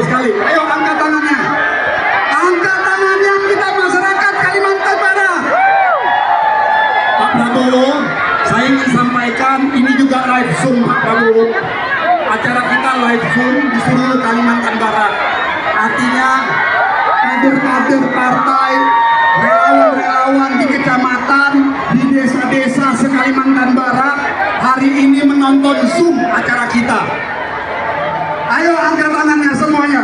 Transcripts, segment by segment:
sekali. Ayo angkat tangannya. Angkat tangannya kita masyarakat Kalimantan Barat. Pak Prabowo, saya ingin sampaikan ini juga live Zoom Pak Prabowo. Acara kita live Zoom di seluruh Kalimantan Barat. Artinya kader-kader partai, relawan-relawan di kecamatan, di desa-desa se-Kalimantan Barat hari ini menonton Zoom acara kita. Ayo angkat tangannya semuanya.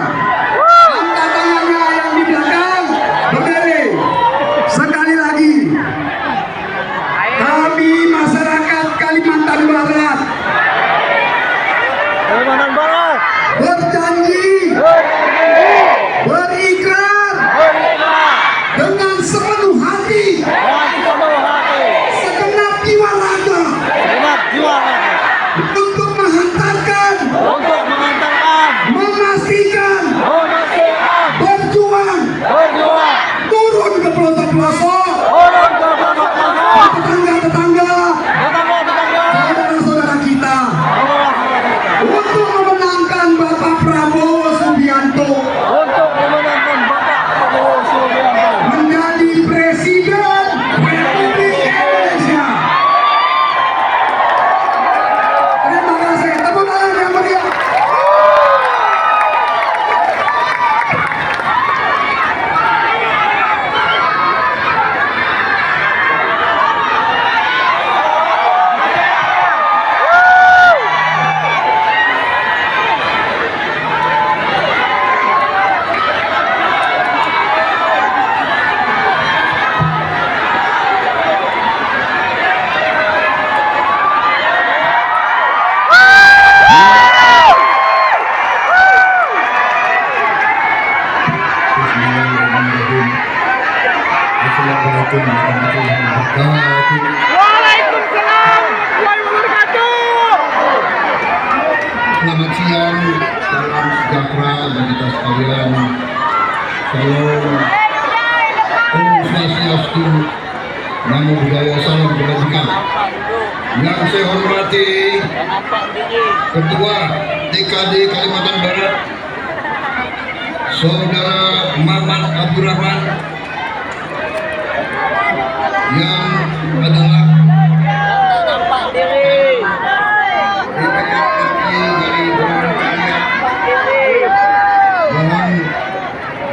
Angkat tangannya yang di belakang, berdiri. Sekali lagi. Kami masyarakat Kalimantan Barat berjanji, berikrar dengan sepenuh hati, segenap jiwa raga untuk menghantarkan, memastikan, berjuang, turun ke pelosok-pelosok, tetangga-tetangga, saudara-saudara kita, untuk memenangkan Bapak Prabowo Subianto menjadi Presiden Republik Indonesia. Terima kasih. Tepuk tangan yang meriah. Assalamualaikum warahmatullahi wabarakatuh. Waalaikumsalam warahmatullahi wabarakatuh. Selamat siang, salam sejahtera bagi kita sekalian. Salam Om Swastiastu, Namo Buddhaya, salam kebajikan. Yang saya hormati Ketua TKD Kalimantan Barat, Saudara Maman Abdurrahman, yang adalah DPR RI dari golongan karya, mohon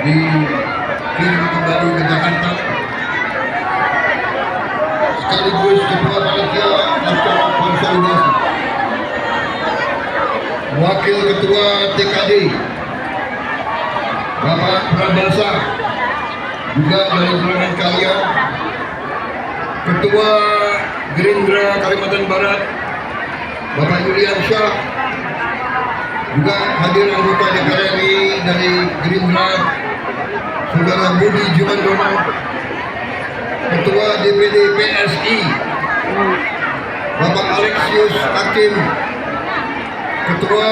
dikirim kembali ke Jakarta, sekaligus Ketua Panitia Nasional Konsolidasi, Wakil Ketua TKD Bapak Prabasa, juga dari golongan karya, Ketua Gerindra Kalimantan Barat Bapak Yulian Syah, juga hadir anggota DPR RI dari Gerindra Saudara Budi Jumandono, Ketua DPD PSI Bapak Alexius Hakim, Ketua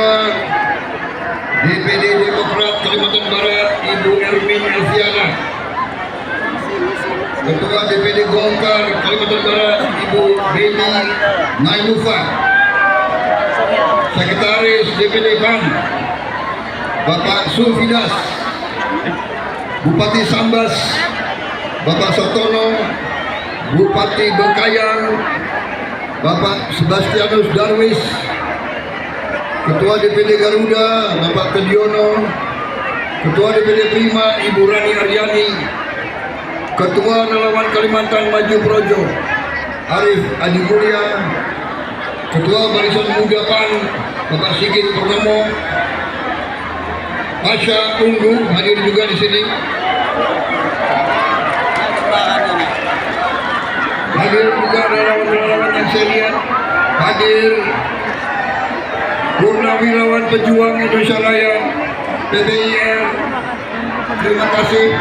DPD Demokrat Kalimantan Barat Ibu Ermin Elviana, Ketua DPD Golkar Kalimantan Barat Ibu Beni Nailufa, Sekretaris DPD PAN Bapak Sulfidas, Bupati Sambas Bapak Sotono, Bupati Bengkayang Bapak Sebastianus Darwis, Ketua DPD Garuda Bapak Kediono, Ketua DPD Prima Ibu Rani Aryani, Ketua Relawan Kalimantan Maju Projo Arif Adi Mulia, Ketua Barisan Muda PAN Bapak Sigit Purnomo, Pasha Ungu hadir juga di sini. Hadir juga relawan-relawan yang saya lihat. Hadir Purnawirawan Pejuang Indonesia Raya PBIR. Terima kasih.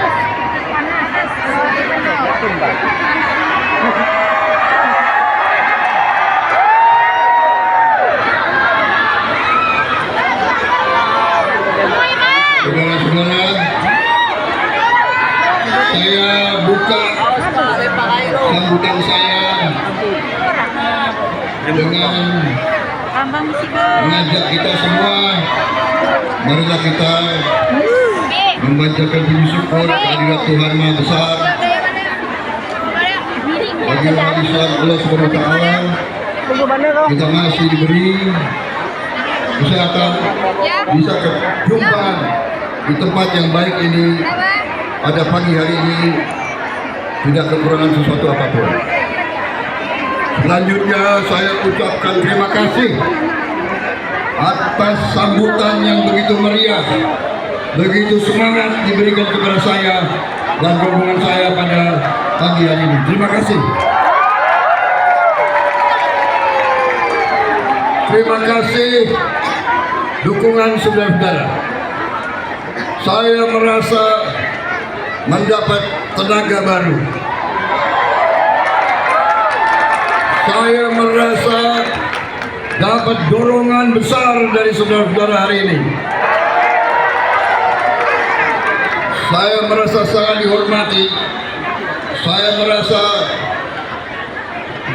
Saudara-saudara, saya buka sambutan saya dengan Tambang Michigan. mengajak kita semua, marilah kita membacakan puji syukur kehadirat Tuhan Maha Besar bagi umat Islam Allah Subhanahu wa taala. Kita masih diberi kesehatan, bisa berjumpa di tempat yang baik ini pada pagi hari ini, tidak kekurangan sesuatu apapun. Selanjutnya saya ucapkan terima kasih atas sambutan yang begitu meriah, begitu semangat diberikan kepada saya dan rombongan saya pada pagi hari ini. Terima kasih. Terima kasih dukungan saudara-saudara. Saya merasa mendapat tenaga baru. Saya merasa dapat dorongan besar dari saudara-saudara hari ini. Saya merasa sangat dihormati. Saya merasa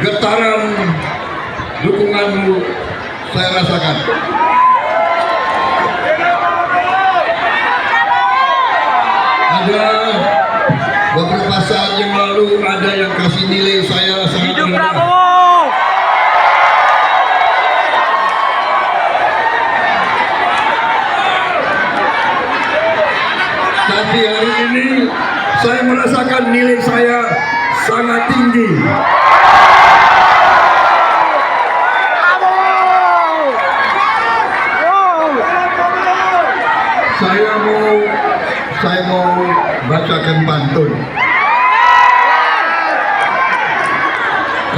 getaran dukunganmu saya rasakan. Ada beberapa saat yang lalu ada yang kasih nilai saya sangat Hidup rendah. Prabowo. Tapi hari ini saya merasakan nilai saya sangat tinggi. Saya mau bacakan pantun.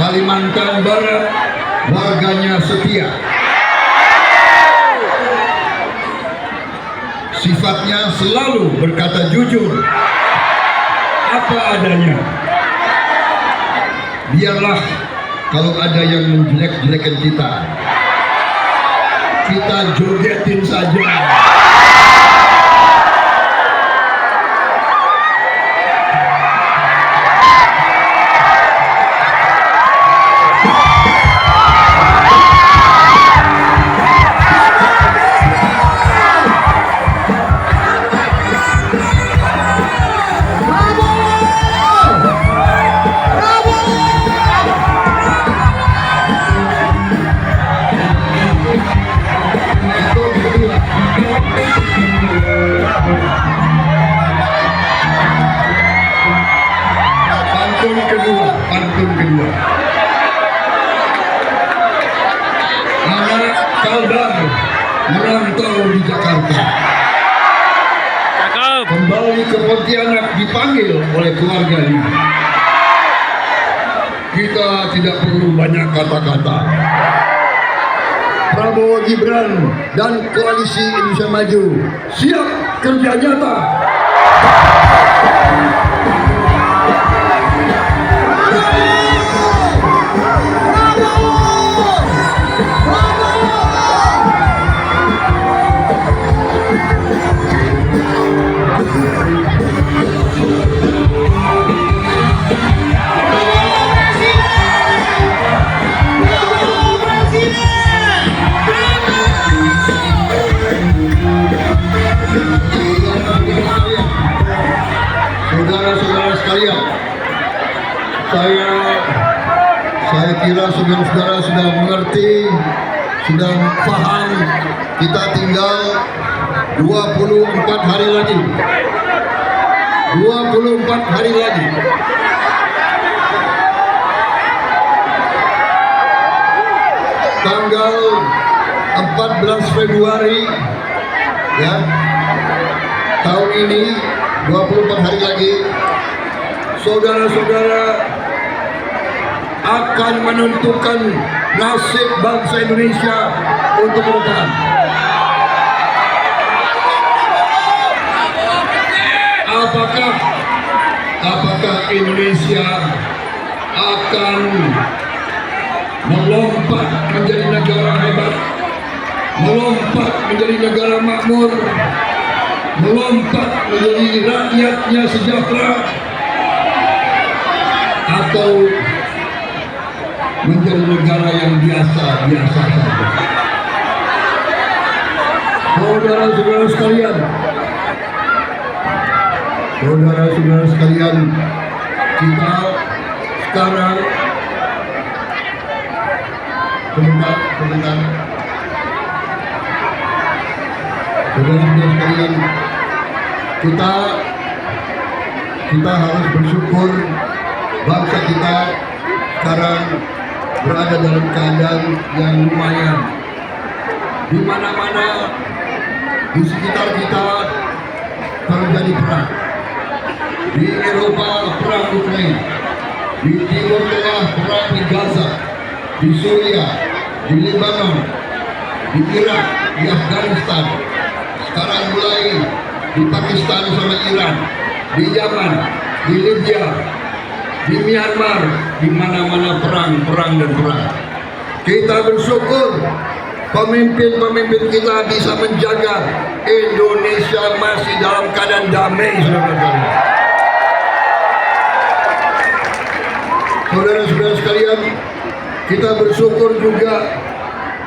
Kalimantan Barat warganya setia. Sifatnya selalu berkata jujur apa adanya. Biarlah kalau ada yang menjelek-jelekan kita jogetin saja. Pantun kedua. Anak Kaldar merantau di Jakarta. Kembali ke Pontianak dipanggil oleh keluarganya. Kita tidak perlu banyak kata-kata. Prabowo Gibran dan Koalisi Indonesia Maju siap kerja nyata. Saudara-saudara sekalian, saya kira saudara-saudara sudah mengerti, sudah paham. Kita tinggal 24 hari lagi. 24 hari lagi. Tanggal 14 Februari ya, tahun ini, 24 hari lagi, saudara-saudara akan menentukan nasib bangsa Indonesia untuk ke depan. Apakah Indonesia akan melompat menjadi negara hebat, melompat menjadi negara makmur, melompat menjadi rakyatnya sejahtera, atau menjadi negara yang biasa-biasa saja? Saudara-saudara sekalian, saudara-saudara sekalian, kita sekarang sebentar. Saudara-saudara sekalian, kita harus bersyukur bangsa kita sekarang berada dalam keadaan yang lumayan. Di mana-mana di sekitar kita terjadi perang. Di Eropa perang Ukraina, di Timur Tengah perang di Gaza, di Suria, di Lebanon, di Irak, di Afghanistan, sekarang mulai di Pakistan sama Iran, di Yaman, di Libya, di Myanmar, di mana-mana perang. Kita bersyukur pemimpin kita bisa menjaga Indonesia masih dalam keadaan damai, saudara-saudara. Saudara-saudara sekalian, kita bersyukur juga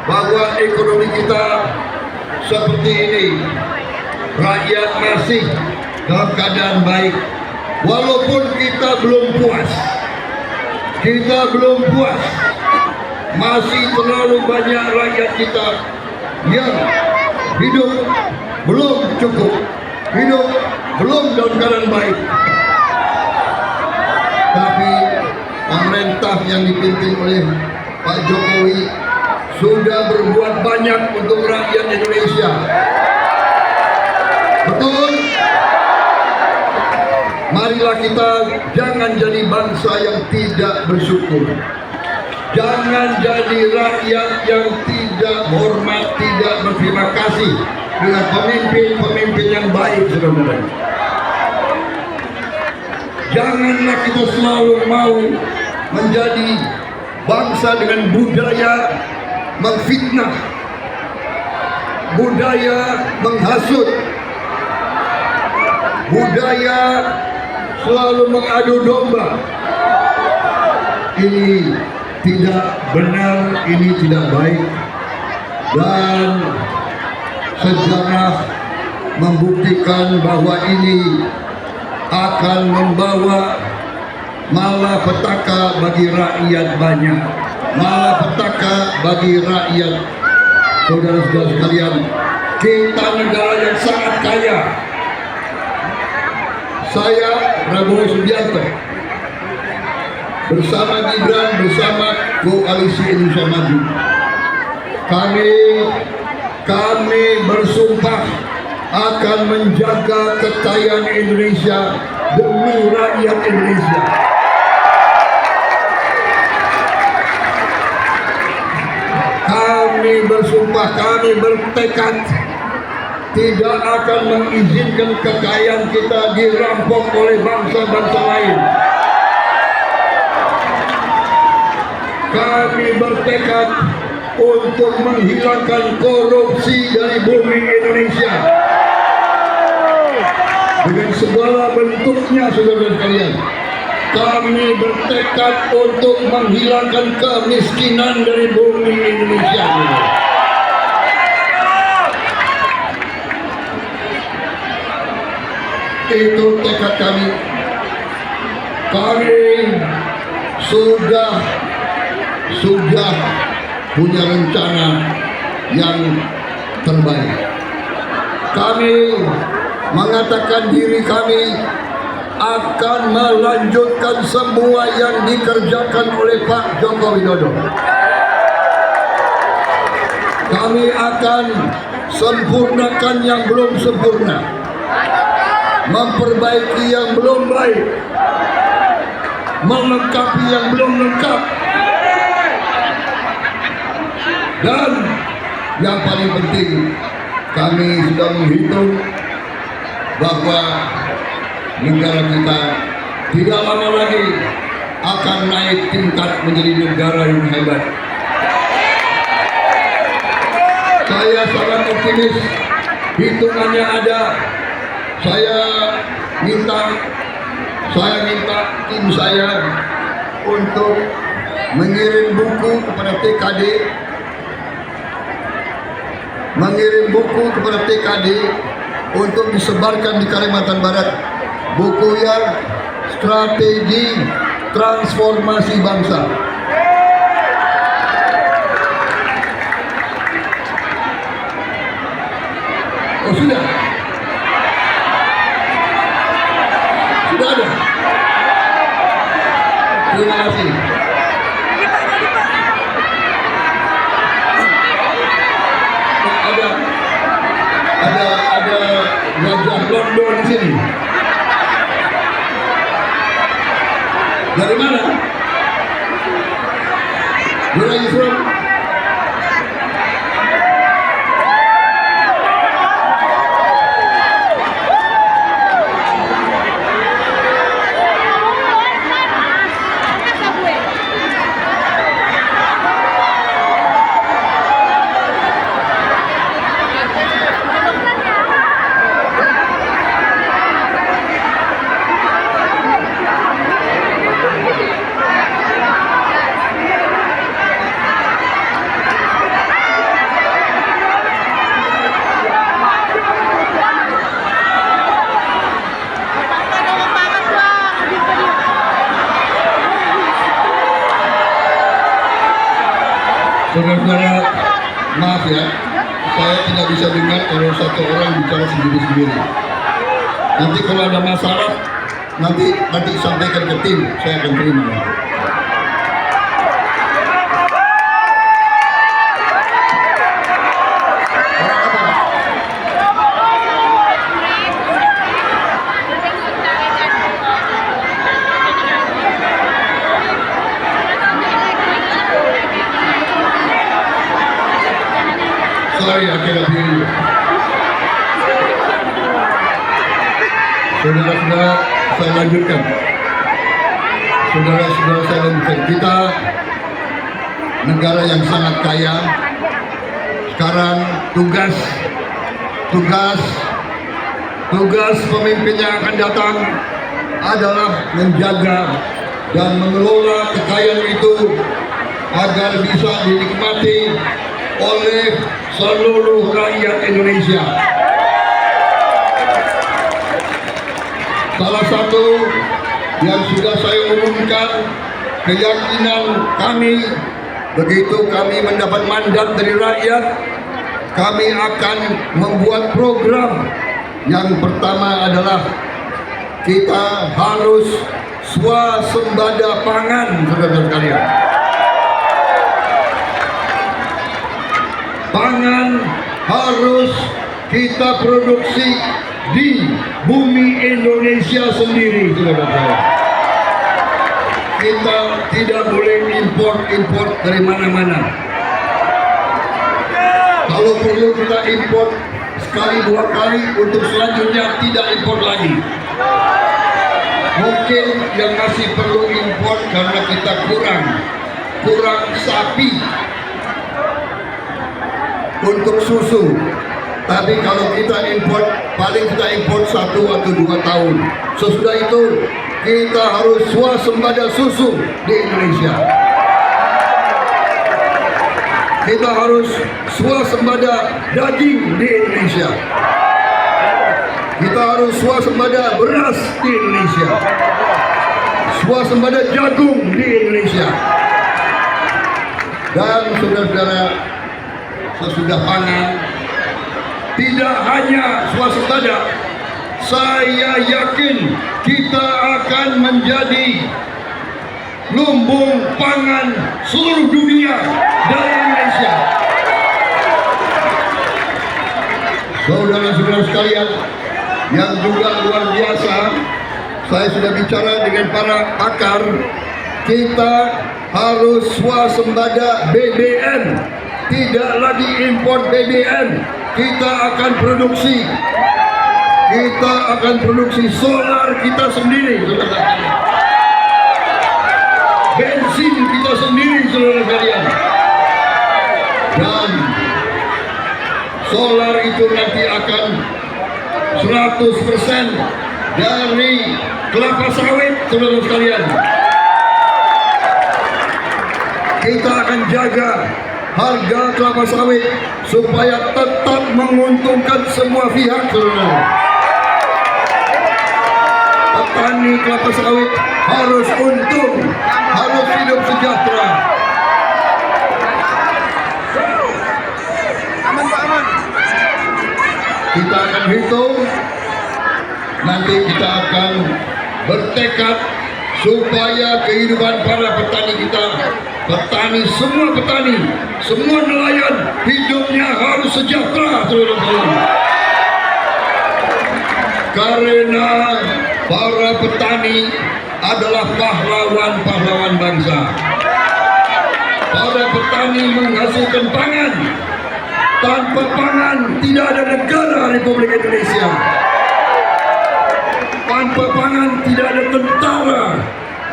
bahwa ekonomi kita seperti ini, rakyat masih dalam keadaan baik. Walaupun kita belum puas, masih terlalu banyak rakyat kita yang hidup belum cukup, hidup belum dalam keadaan baik. Tapi pemerintah yang dipimpin oleh Pak Jokowi sudah berbuat banyak untuk rakyat Indonesia. Betul? Marilah kita jangan jadi bangsa yang tidak bersyukur. Jangan jadi rakyat yang tidak hormat, tidak berterima kasih dengan pemimpin yang baik, saudara. Janganlah kita selalu mau menjadi bangsa dengan budaya memfitnah, budaya menghasut, budaya selalu mengadu domba. Ini tidak benar, ini tidak baik, dan sejarah membuktikan bahwa ini akan membawa malapetaka bagi rakyat banyak, malapetaka bagi rakyat. Saudara-saudara sekalian, kita negara yang sangat kaya. Saya Prabowo Subianto bersama Gibran, bersama Koalisi Indonesia Maju, kami bersumpah akan menjaga kekayaan Indonesia demi rakyat Indonesia. Kami bersumpah, kami bertekad tidak akan mengizinkan kekayaan kita dirampok oleh bangsa-bangsa lain. Kami bertekad untuk menghilangkan korupsi dari bumi Indonesia dengan segala bentuknya, saudara sekalian. Kami bertekad untuk menghilangkan kemiskinan dari bumi Indonesia. Itu tekad kami. Kami sudah punya rencana yang terbaik. Kami mengatakan diri kami akan melanjutkan semua yang dikerjakan oleh Pak Joko Widodo. Kami akan sempurnakan yang belum sempurna, memperbaiki yang belum baik, melengkapi yang belum lengkap. Dan yang paling penting, kami sudah menghitung bahwa negara kita tidak lama lagi akan naik tingkat menjadi negara yang hebat. Saya sangat optimis, hitungannya ada. Saya minta tim saya untuk mengirim buku kepada TKD mengirim buku kepada TKD untuk disebarkan di Kalimantan Barat. Buku yang Strategi Transformasi Bangsa. Oh sudah? Sudah ada? Terima kasih. Ada wajah London di sini. Dari mana? Where are you from? Saudara-saudara, maaf ya, saya tidak bisa dengar kalau satu orang bicara sendiri-sendiri. Nanti kalau ada masalah, nanti sampaikan ke tim, saya akan terima. Sorry, I cannot hear you. Saudara-saudara, saya lanjutkan. Saudara-saudara saya lanjutkan. Kita negara yang sangat kaya. Sekarang tugas pemimpin yang akan datang adalah menjaga dan mengelola kekayaan itu agar bisa dinikmati oleh seluruh rakyat Indonesia. Salah satu yang sudah saya umumkan, keyakinan kami, begitu kami mendapat mandat dari rakyat, kami akan membuat program. Yang pertama adalah kita harus swasembada pangan, saudara-saudara sekalian. Pangan harus kita produksi di bumi Indonesia sendiri, saudara-saudara. Kita tidak boleh import dari mana-mana. Kalau perlu kita import sekali dua kali, untuk selanjutnya tidak import lagi. Mungkin yang masih perlu import karena kita kurang sapi untuk susu. Tapi kalau kita import, paling kita import 1 atau 2 tahun. Sesudah itu kita harus swasembada susu di Indonesia. Kita harus swasembada daging di Indonesia. Kita harus swasembada beras di Indonesia. Swasembada jagung di Indonesia. Dan saudara-saudara, sesudah pangan, tidak hanya swasembada, saya yakin kita akan menjadi lumbung pangan seluruh dunia dari Indonesia. Saudara-saudara sekalian, yang juga luar biasa, saya sudah bicara dengan para pakar, kita harus swasembada BBM. Tidak lagi import BBM, kita akan produksi solar kita sendiri, saudara. Bensin kita sendiri, saudara sekalian. Dan solar itu nanti akan 100% dari kelapa sawit, saudara sekalian. Kita akan jaga harga kelapa sawit supaya tetap menguntungkan semua pihak, saudara. Petani kelapa sawit harus untung, harus hidup sejahtera. Kita akan hitung, nanti kita akan bertekad supaya kehidupan para petani kita, petani, semua nelayan hidupnya harus sejahtera, saudara-saudara. Karena para petani adalah pahlawan-pahlawan bangsa. Para petani menghasilkan pangan. Tanpa pangan tidak ada negara Republik Indonesia. Tanpa pangan tidak ada tentara.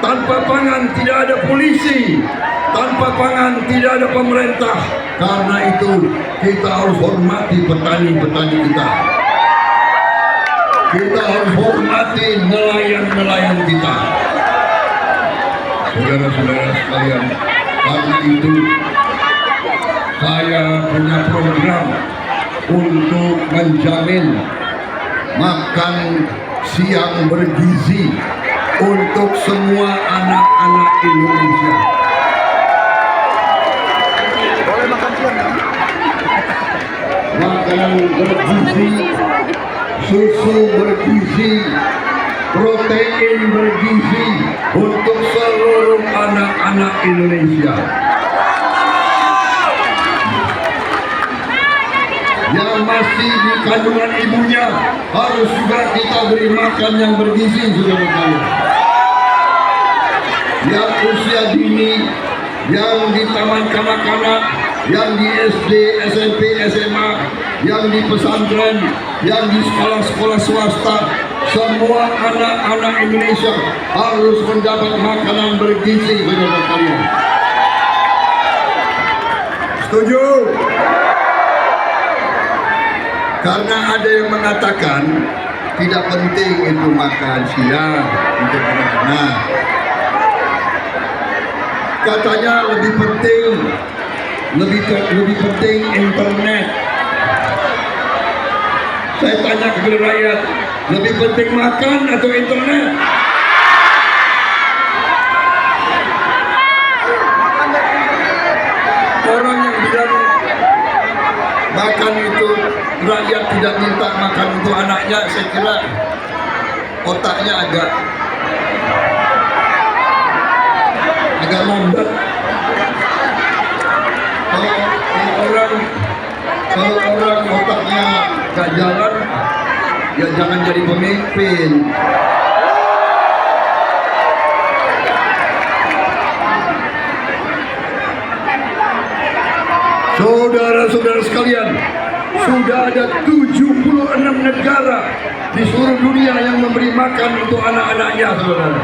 Tanpa pangan tidak ada polisi. Tanpa pangan tidak ada pemerintah. Karena itu kita harus hormati petani-petani kita. Kita harus hormati nelayan-nelayan kita. Saudara-saudara sekalian, karena itu saya punya program untuk menjamin makan siang bergizi untuk semua anak-anak Indonesia. Makanan bergizi, susu bergizi, protein bergizi untuk seluruh anak-anak Indonesia. Yang masih di kandungan ibunya harus juga kita beri makan yang bergizi, saudara-saudara. Yang usia dini, yang di taman kanak-kanak, yang di SD, SMP, SMA, yang di pesantren, yang di sekolah-sekolah swasta, semua anak-anak Indonesia harus mendapat makanan bergizi, saudara-saudara. Setuju? Karena ada yang mengatakan tidak penting itu makan siang untuk anak-anak. Katanya lebih penting internet. Saya tanya kepada rakyat, lebih penting makan atau internet? Orang yang bilang makan itu, rakyat tidak minta makan untuk anaknya, saya kira otaknya agak lambat. Kalau orang otaknya gak jalan, ya jangan jadi pemimpin. Saudara-saudara sekalian, sudah ada 76 negara di seluruh dunia yang memberi makan untuk anak-anaknya, saudara.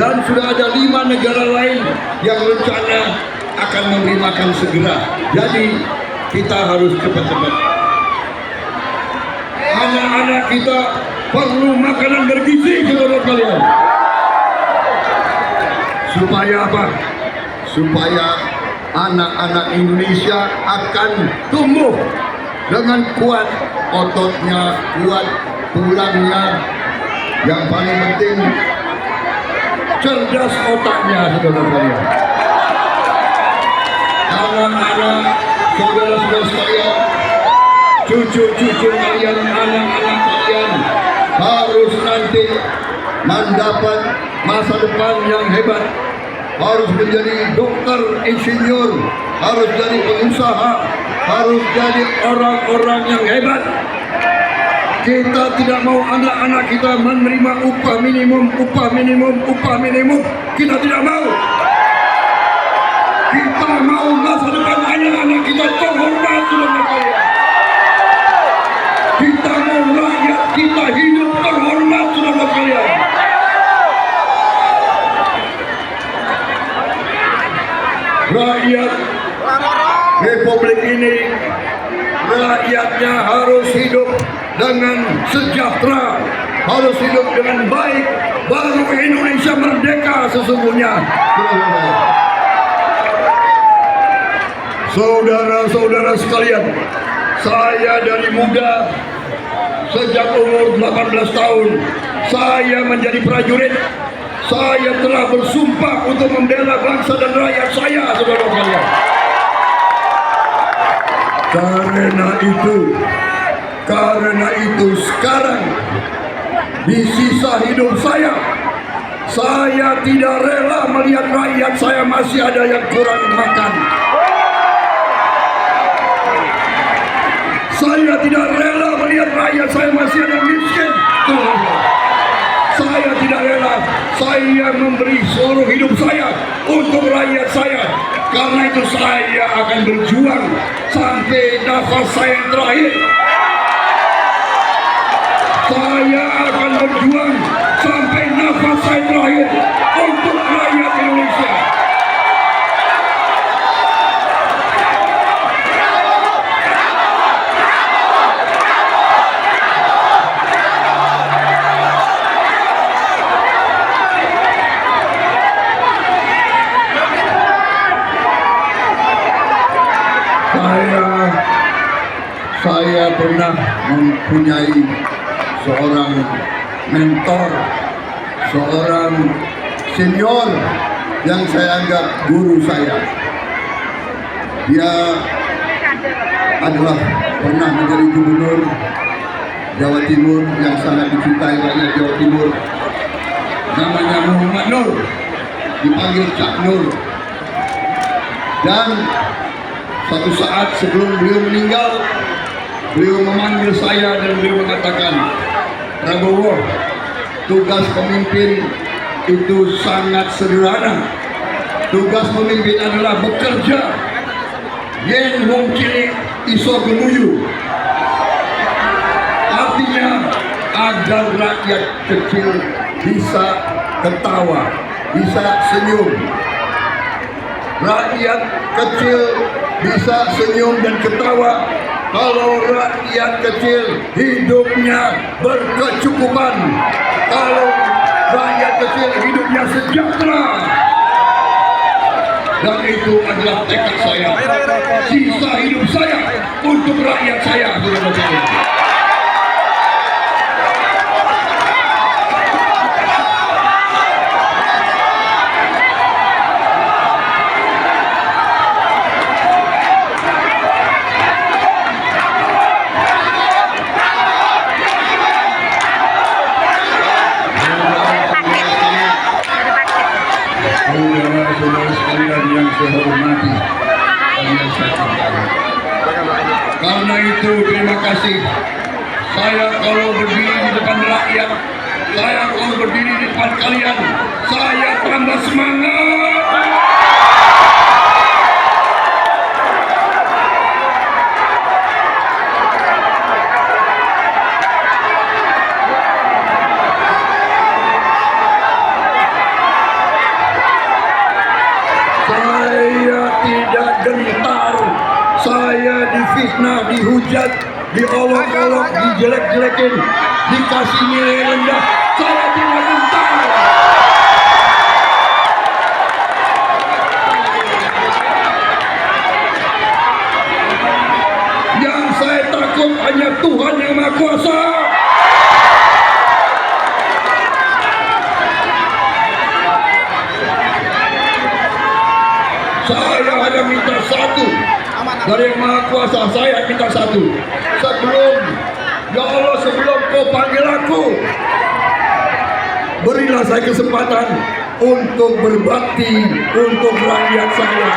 Dan sudah ada 5 negara lain yang rencana akan memberi makan segera. Jadi kita harus cepat-cepat. Anak-anak kita perlu makanan bergizi, saudara sekalian. Supaya apa? Supaya anak-anak Indonesia akan tumbuh dengan kuat, ototnya kuat, tulangnya, yang paling penting cerdas otaknya, saudara-saudara. Anak-anak, saudara-saudara sekalian, cucu-cucu kalian, anak-anak kalian harus nanti mendapat masa depan yang hebat. Harus menjadi dokter, insinyur, harus jadi pengusaha, harus jadi orang-orang yang hebat. Kita tidak mau anak-anak kita menerima upah minimum. Kita tidak mau. Kita mau masa depan anak-anak kita terhormat, saudara-saudara. Kita mau rakyat kita hidup terhormat, saudara-saudara. Rakyat Republik ini, rakyatnya harus hidup dengan sejahtera, harus hidup dengan baik, baru Indonesia merdeka sesungguhnya. Saudara-saudara sekalian, saya dari muda, sejak umur 18 tahun, saya menjadi prajurit. Saya telah bersumpah untuk membela bangsa dan rakyat saya, saudara sekalian. Karena itu sekarang di sisa hidup saya tidak rela melihat rakyat saya masih ada yang kurang makan. Saya tidak rela melihat rakyat saya masih ada yang miskin. Saya tidak rela. Saya memberi seluruh hidup saya untuk rakyat saya. Karena itu saya akan berjuang sampai nafas saya yang terakhir. Saya akan berjuang sampai nafas saya terakhir untuk rakyat Indonesia. Saya pernah mempunyai seorang mentor, seorang senior yang saya anggap guru saya. Dia adalah pernah menjadi gubernur Jawa Timur yang sangat dicintai rakyat Jawa Timur. Namanya Muhammad Nur, dipanggil Cak Nur. Dan satu saat sebelum beliau meninggal, beliau memanggil saya dan beliau mengatakan, Prabowo, tugas pemimpin itu sangat sederhana. Tugas pemimpin adalah bekerja. Yen wong cilik iso gemuyu. Artinya agar rakyat kecil bisa ketawa, bisa senyum. Rakyat kecil bisa senyum dan ketawa kalau rakyat kecil hidupnya berkecukupan, kalau rakyat kecil hidupnya sejahtera. Dan itu adalah tekad saya, sisa hidup saya untuk rakyat saya, saudara-saudara. Saudara-saudara sekalian yang saya hormati dan yang saya cintai. Karena itu terima kasih. Saya kalau berdiri di depan rakyat, saya kalau berdiri di depan kalian, saya tambah semangat. Saya difitnah, dihujat, diolok-olok, dijelek-jelekin, dikasih nilai rendah. Saya tidak gentar. Yang saya takut hanya Tuhan yang Maha Kuasa. Saya hanya minta satu dari Yang Maha Kuasa, saya minta satu. Ya Allah, sebelum kau panggil aku, berilah saya kesempatan untuk berbakti untuk rakyat saya.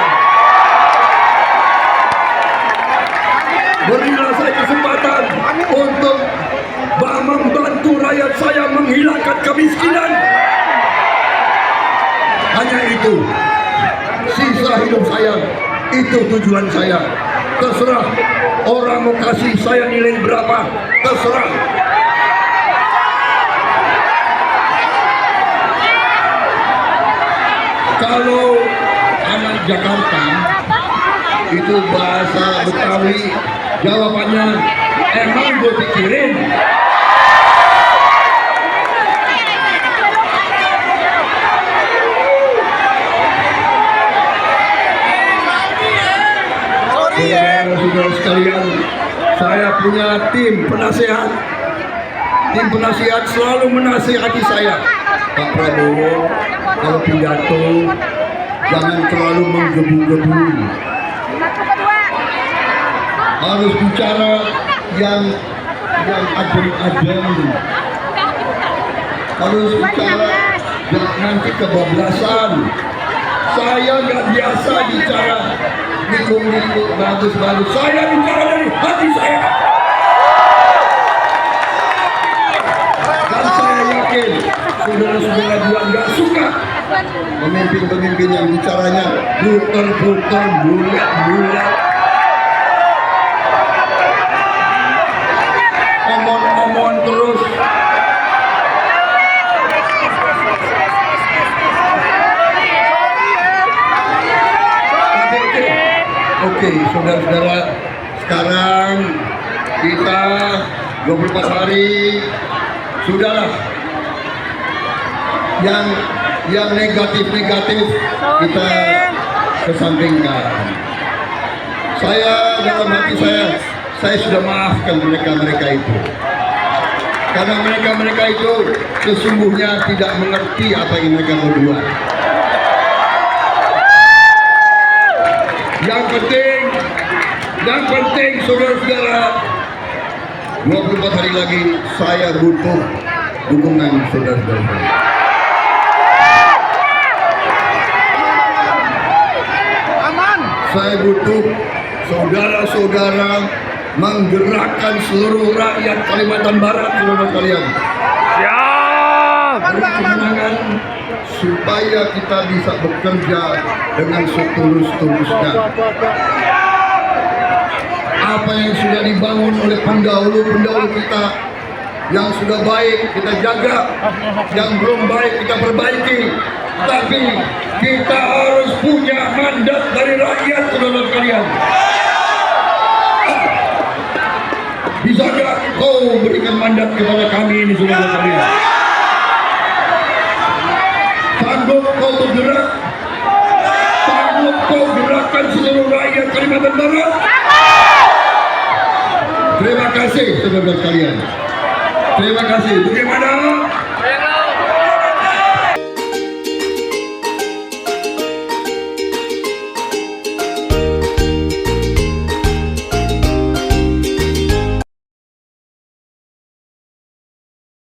Berilah saya kesempatan untuk membantu rakyat saya menghilangkan kemiskinan. Hanya itu sisa hidup saya, itu tujuan saya. Terserah orang mau kasih saya nilai berapa, terserah. Kalau anak Jakarta itu bahasa Betawi, jawabannya emang gue pikirin. Saudara-saudara sekalian, saya punya tim penasehat. Tim penasihat selalu menasihati saya. Pak Prabowo, kalau pidato jangan terlalu menggebu-gebu. Harus bicara yang adem-adem. Harus bicara yang nanti kebablasan. Saya nggak biasa bicara nikung-nikung bagus-bagus. Saya bicara dari hati saya. Dan saya yakin saudara-saudara juga nggak suka pemimpin-pemimpin yang bicaranya putar-putar, bulat-bulat, omong-omong terus. Oke, saudara-saudara, sekarang kita 24 hari sudahlah. Yang negatif-negatif kita kesampingkan. Saya dalam hati saya sudah maafkan mereka itu. Karena mereka itu sesungguhnya tidak mengerti apa yang mereka berbuat. Yang penting saudara-saudara, 24 hari lagi saya butuh dukungan saudara-saudara. Saya butuh saudara-saudara menggerakkan seluruh rakyat Kalimantan Barat, saudara sekalian. Kemenangan supaya kita bisa bekerja dengan setulus-tulusnya. Apa yang sudah dibangun oleh pendahulu-pendahulu kita, yang sudah baik kita jaga, yang belum baik kita perbaiki. Tapi kita harus punya mandat dari rakyat, saudara sekalian. Bisa nggak kau berikan mandat kepada kami ini, saudara sekalian? Sanggup kau bergerak? Sanggup kau gerakkan seluruh rakyat Kalimantan Barat? Terima kasih, saudara sekalian. Terima kasih. Bagaimana?